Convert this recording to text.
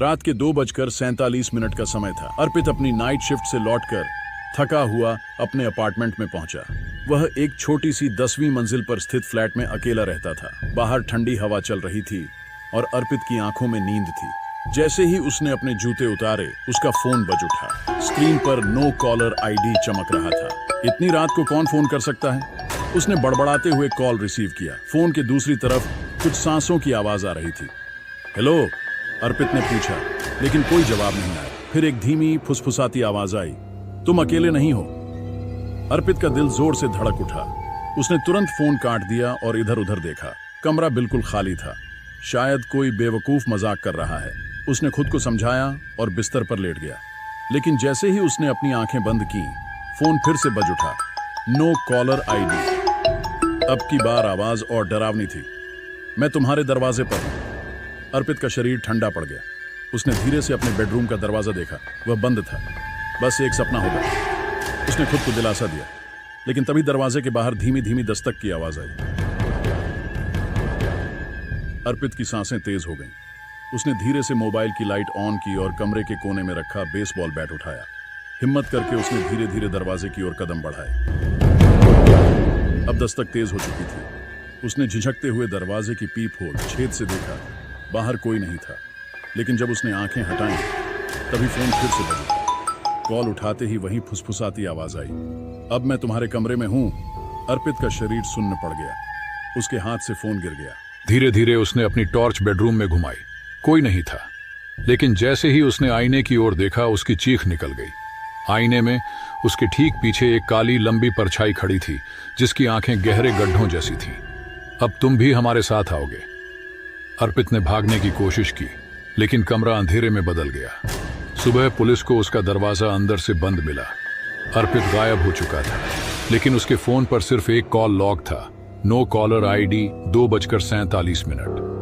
रात के 2:47 का समय था। अर्पित अपनी नाइट शिफ्ट से लौटकर थका हुआ अपने अपार्टमेंट में पहुंचा। वह एक छोटी सी 10वीं मंजिल पर स्थित फ्लैट में अकेला रहता था। बाहर ठंडी हवा चल रही थी और अर्पित की आंखों में नींद थी। जैसे ही उसने अपने जूते उतारे, उसका फोन बज उठा। स्क्रीन पर नो कॉलर आईडी चमक रहा था। इतनी रात को कौन फोन कर सकता है? उसने बड़बड़ाते हुए कॉल रिसीव किया। फोन के दूसरी तरफ कुछ सांसों की आवाज आ रही थी। हेलो, अर्पित ने पूछा, लेकिन कोई जवाब नहीं आया। फिर एक धीमी फुसफुसाती आवाज आई, तुम अकेले नहीं हो? अर्पित का दिल जोर से धड़क उठा। उसने तुरंत फोन काट दिया और इधर उधर देखा। कमरा बिल्कुल खाली था। शायद कोई बेवकूफ मजाक कर रहा है। उसने खुद को समझाया और बिस्तर पर लेट गया। लेकिन जैसे ही उसने अपनी आंखें बंद की, फोन फिर से बज उठा। No caller ID. अब की बार आवाज और डरावनी थी। मैं तुम्हारे दरवाजे पर हूं। अर्पित का शरीर ठंडा पड़ गया। उसने धीरे से अपने बेडरूम का दरवाजा देखा। वह बंद था। बस एक सपना होगा, उसने खुद को दिलासा दिया। लेकिन तभी दरवाजे के बाहर धीमी धीमी दस्तक की आवाज आई। अर्पित की सांसें तेज हो गईं। उसने धीरे से मोबाइल की लाइट ऑन की और कमरे के कोने में रखा बेसबॉल बैट उठाया। हिम्मत करके उसने धीरे धीरे दरवाजे की ओर कदम बढ़ाए। अब दस्तक तेज हो चुकी थी। उसने झिझकते हुए दरवाजे की पीप होल छेद से देखा। बाहर कोई नहीं था। लेकिन जब उसने आंखें हटाई, तभी फोन फिर से बजा। कॉल उठाते ही वहीं फुसफुसाती आवाज आई, अब मैं तुम्हारे कमरे में हूं। अर्पित का शरीर सुन्न पड़ गया। उसके हाथ से फोन गिर गया। धीरे धीरे उसने अपनी टॉर्च बेडरूम में घुमाई। कोई नहीं था। लेकिन जैसे ही उसने आईने की ओर देखा, उसकी चीख निकल गई। आईने में उसके ठीक पीछे एक काली लंबी परछाई खड़ी थी, जिसकी आंखें गहरे गड्ढों जैसी थीं। अब तुम भी हमारे साथ आओगे। अर्पित ने भागने की कोशिश की, लेकिन कमरा अंधेरे में बदल गया। सुबह पुलिस को उसका दरवाजा अंदर से बंद मिला। अर्पित गायब हो चुका था, लेकिन उसके फोन पर सिर्फ एक कॉल लॉग था। No caller ID 2:47।